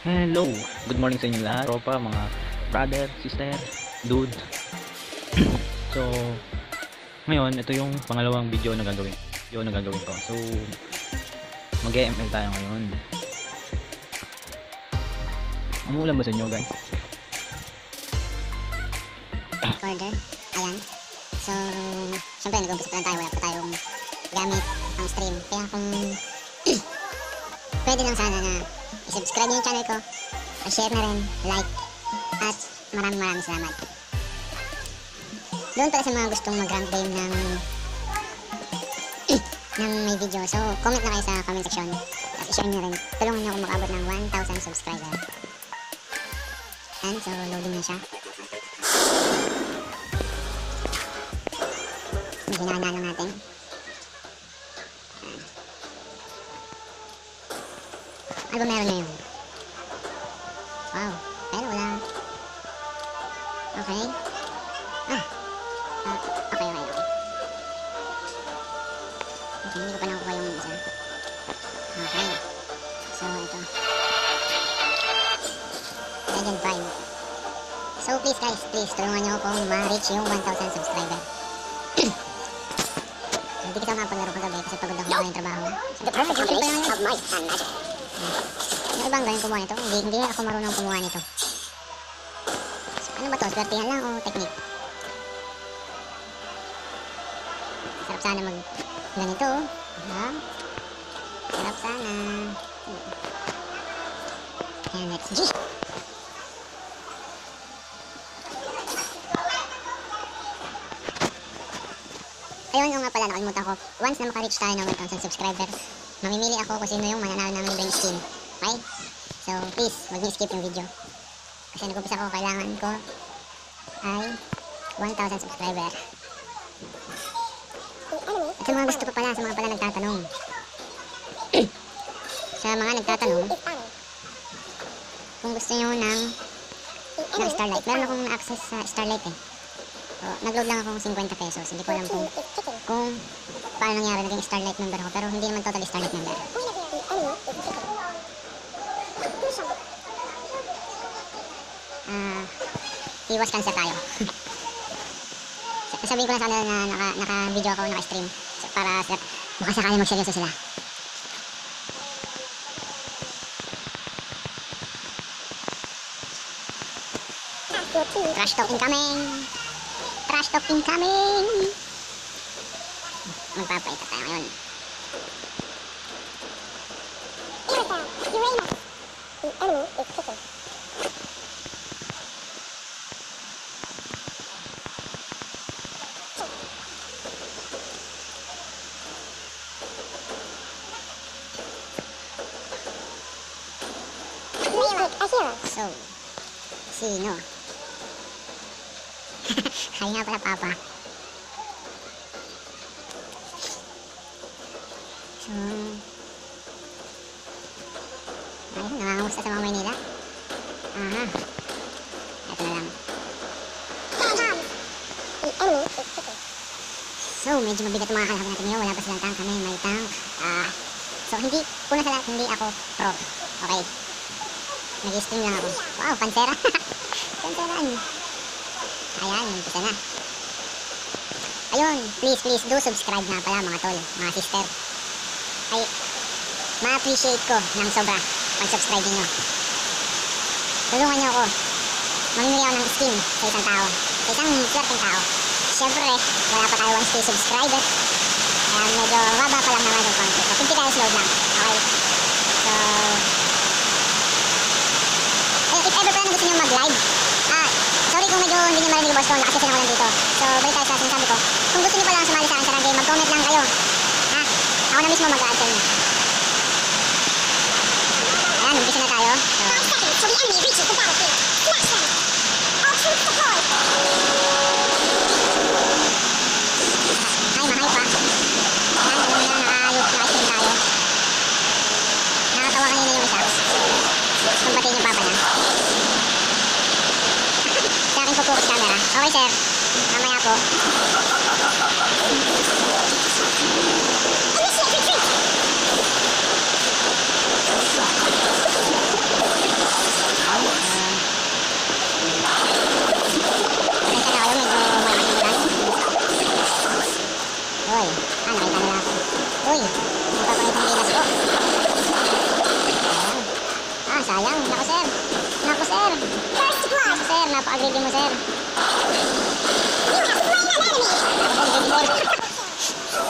Hello! Good morning sa inyo lahat, tropa, mga brother, sister, dude. So, ngayon, ito yung pangalawang video na gagawin ko. So, mag-ML tayo ngayon. Umuulan ba sa inyo, guys? Recorder, ayan. So, syempre nag-umpisa pa lang tayo, wala pa tayong gamit ang stream. Kaya kung pwede lang sana na i-subscribe yung channel ko, i-share na rin, like, at maraming salamat. Doon pala sa mga gustong mag-rank game ng may video. So, comment na kayo sa comment section at i-share nyo rin. Tulungan nyo ako mag-abot ng 1,000 subscriber. And so, loading na siya. Hinaan na lang natin. Ano ba meron ngayon? Wow, pero wala. Okay. Okay. Okay, hindi ko pa nakukuha yung isa. Okay. So, ito. Legend 5. So, please guys, tulungan nyo akong ma-reach yung 1,000 subscriber. Hindi kita makapaglaro kagabi kasi pagod ako ng trabaho. The perfect combination of might and magic. Yung ibang gawin kumuha nito? Hindi ako marunong kumuha nito. So, ano ba to? Swertihan lang o technique? Sarap sana mag ganito. Sarap sana. And let's G! Ayun nga pala, nakalimutan ko. Once na maka-reach tayo ng 1,000 subscriber, mamimili ako kung sino yung mananalo ng libreng skin. Okay? So, please, wag niyo skip yung video. Kasi nag-umpisa ko, kailangan ko ay 1,000 subscriber. At sa mga gusto pa pala, sa mga pala nagtatanong. Sa mga nagtatanong, kung gusto nyo ng Starlight. Meron akong na-access sa Starlight eh. So, nag-load lang akong 50 pesos. Hindi ko alam kung paano nangyari, naging Starlight member ako. Pero hindi naman totally Starlight member. Iwas cancer tayo. Sabihin ko lang sa kanila na naka-video ako, naka-stream. So, para baka sakali magseryoso sila. Trash talk incoming! Trash talk incoming! Magpapaita tayo ngayon. The enemy is kicking. So, sino? Kaya nga pala papa. So, ayun, nangangamusta sa mga Maynila. Aha. Ito na lang. So, medyo mabigat ang mga kalahap natin ngayon. Wala pa silang tank, kami may tank. So, una sa lahat, hindi ako pro. Okay. Nag-stream lang ako. Wow, pansera. Panseraan. Ayan, umpisa na. Ayun, please do subscribe nga pala mga tol, mga sister. Ay, ma-appreciate ko ng sobra pag-subscribe niyo. Tulungan niyo ako. Mamimili ako ng skin sa isang tao. Sa isang swerteng tao. Siyempre, wala pa tayo 1K subscriber. Kaya medyo mababa pa lang naman yung konti. So, 50 tayo load lang. Okay. So, if ever pa na gusto niyo mag-live, sorry kung medyo hindi niyo marinig yung boss ko, nakasyasin ako lang dito. So, balik tayo sa sinasabi ko. Kung gusto niyo pa lang sumali sa akin sa rank game, mag-comment lang kayo. Ako na mismo mag-add sa inyo. Ayan, umpisa na tayo. So, the enemy reaches the battlefield. Smash them! All troops deployed! Ay, mahay pa. Ayan, alam na, naka-stream tayo. Nakatawa kanina yung isa. Kung pati yung papa na. Sa akin po focus camera. Okay sir, mamaya po. Initiate retreat! sayang. Naku, sir. Naku, sir. Naku, sir. Napaka-greedy mo, sir.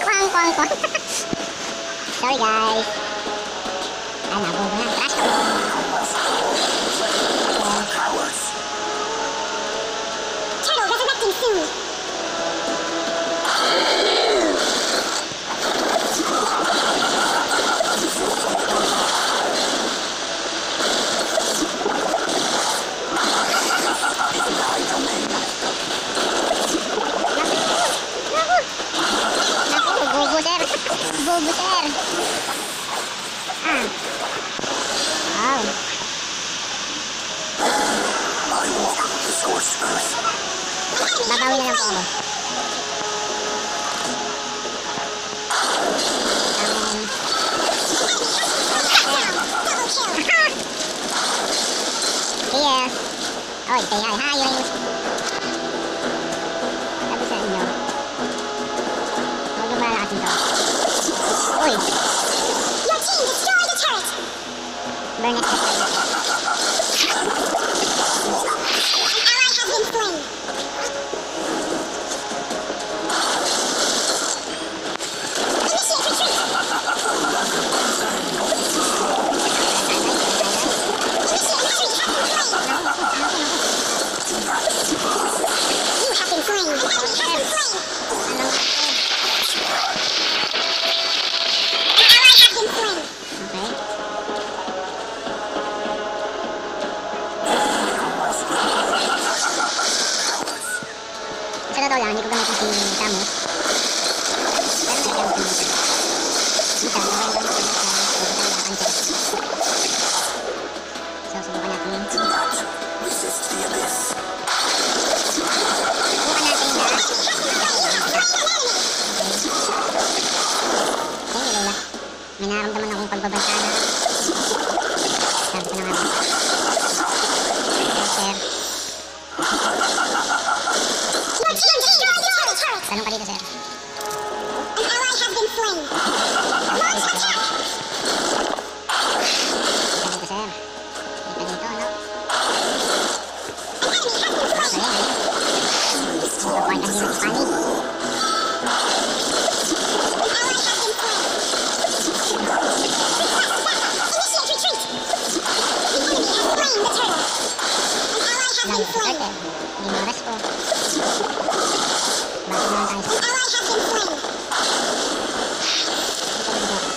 Kwang, kwang, kwang. Sorry, guys. Ay, nabugo na. Trash talk. Turtle resurrecting soon. Bobo, sir. Bobo, sir. Ah. Wow. Babawi na lang po ako. Yeah. Oy, say hi. Hi, yun. Sabi sa inyo. Huwag yung malalakas nito. Uy. Your team destroy the turret. Burn it. An ally has been slain. Initiate retreat. You have been slain. An enemy has been slain. An ally has been slain. Okay. Sa totoo lang, hindi ko gamitin si Camus. Pero may gamit naman. Minsan, magaling gamit ko sa cancel. So, subukan natin yun. Subukan natin na. Okay, Leila. May nararamdaman akong pagbabanta na. Sabi ko na nga ba. Sir. Your team destroyed the turret. Tanong ka dito, sir. An ally has been slain. Launch attack. Ika dito, sir. Ika dito, no? An enemy has been slain. Okay. Point ang unit funny. An ally has been slain. Initiate retreat. The enemy has slain the turtle. An ally has been slain. Hindi mo rest po. Bakit naman tayo, sir? An ally has been slain.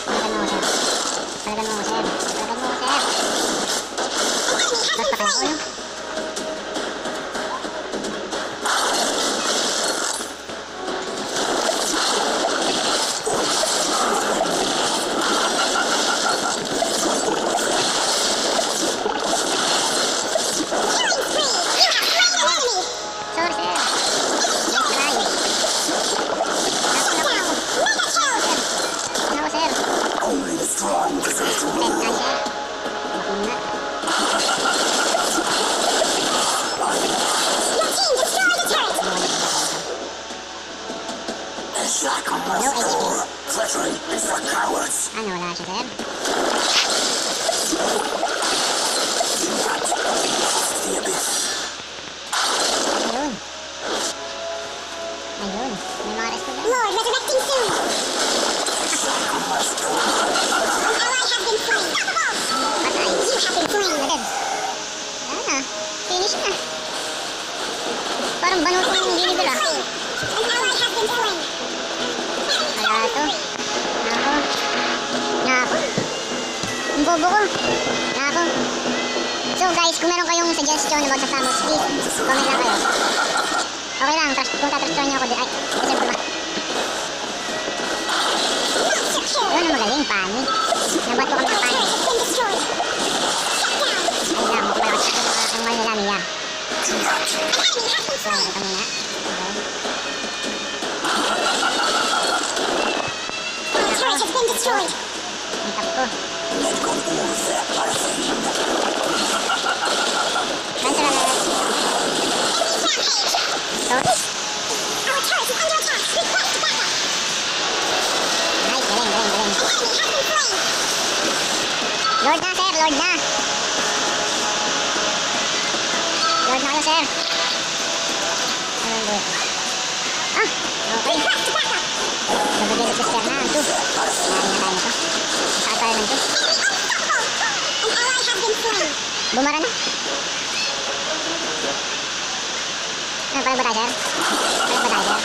Palagan mo, sir. Palagan mo, sir. Palagan mo, sir. An enemy has been slain. Ano, wala siya, sir? Ayun. Ayun. May mga resto doon. Lord, resurrecting soon. An ally has been slain. Patay. You have been slain. Agad. Wala na. Finish na. Parang banot ko yung deliver, ah. An ally has been slain. Wala to. Nako. Nako. Ang bobo ko. Nako. So guys, kung meron kayong suggestion about sa Camus, please comment lang kayo. Okay lang, kung tatrastroy niyo ako din. Ay, kasi ba? Yun ang magaling, pani. Nabat ko kami ng pani. Ay lang, wala kasi ang mahal nila niya. So, ito muna. Okay. Turret has been destroyed. Ang tap ko. Cancel na. So, our turret is under attack. Request backup. Nice, galing. Lord na, sir, Lord na. sir. Ah, okay. Nabagay sa sir na. 2. Nari na tayo nito. Saan tayo ng 2? Bumara na. Ano, paano ba tayo, sir? Paano ba tayo, sir?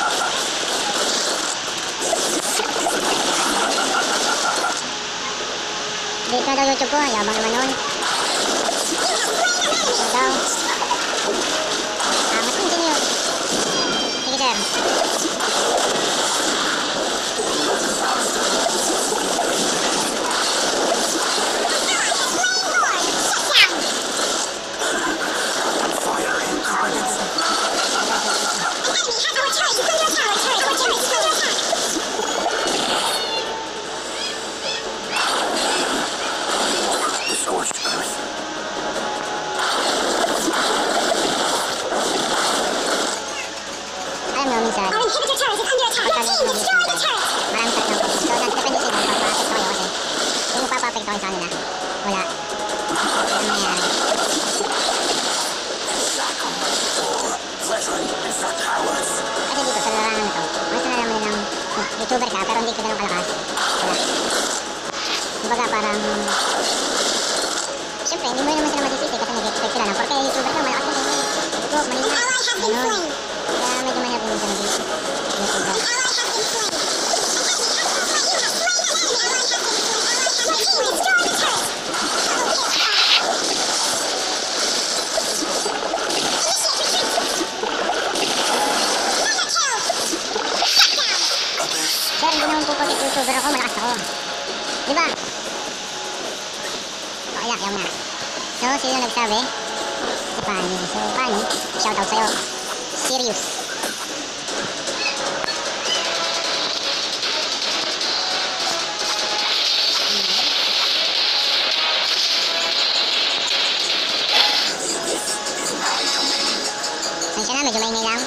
Date na daw YouTube ko. Yabang naman nun. Ano daw? Mas continue. Sige, sir. Alam mo, minsan, marami sa ilang po. So, depende sa ilang papapit ko kayo kasi kung magpapapit ko kayo sa kanila, wala. Ano mangyayari? Kasi dito, sa larangan na to, once na nalaman nilang YouTuber ka pero hindi ka ganun kalakas, wala. Kumbaga parang, siyempre, hindi mo naman sila masisisi kasi nag-expect sila na porque YouTuber ka, malakas ka ganyan. Sabi ko, mali na. Ganun. Kaya medyo mahirap din sa mag-YouTuber. Sir, hindi naman po pagkat YouTuber ako, malakas ako. Diba? Okay lang, yung na. So, sino nagsabi? Si Fanny. So, Fanny, shoutout sa'yo. Serious. Saan siya na? Medyo maingay lang.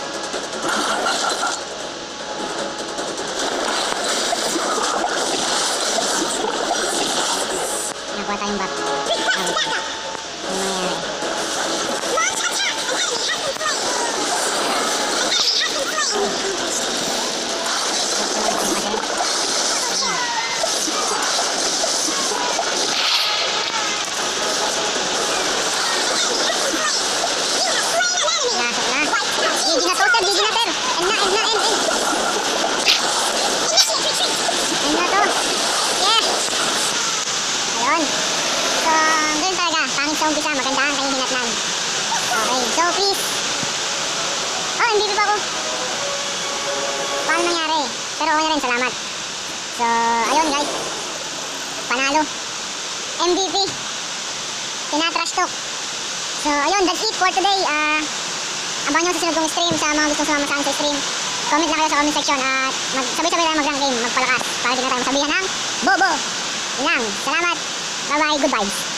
Nakuha tayong back. Ano mangyayari? Sa umpisa, magandaan kayong hinatnan. Okay, so please. Oh, MVP pa ako. Paano nangyari? Pero okay na rin, salamat. So, ayun guys. Panalo. MVP. Tinatrash talk. So, ayun, that's it for today. Abangan nyo sa sunod kong stream sa mga gustong sumama sa akin sa stream. Comment lang kayo sa comment section at sabay-sabay tayo mag-rank game, magpalakas para di na tayo masabihan ng bobo. Yun lang. Salamat. Bye-bye. Good vibes.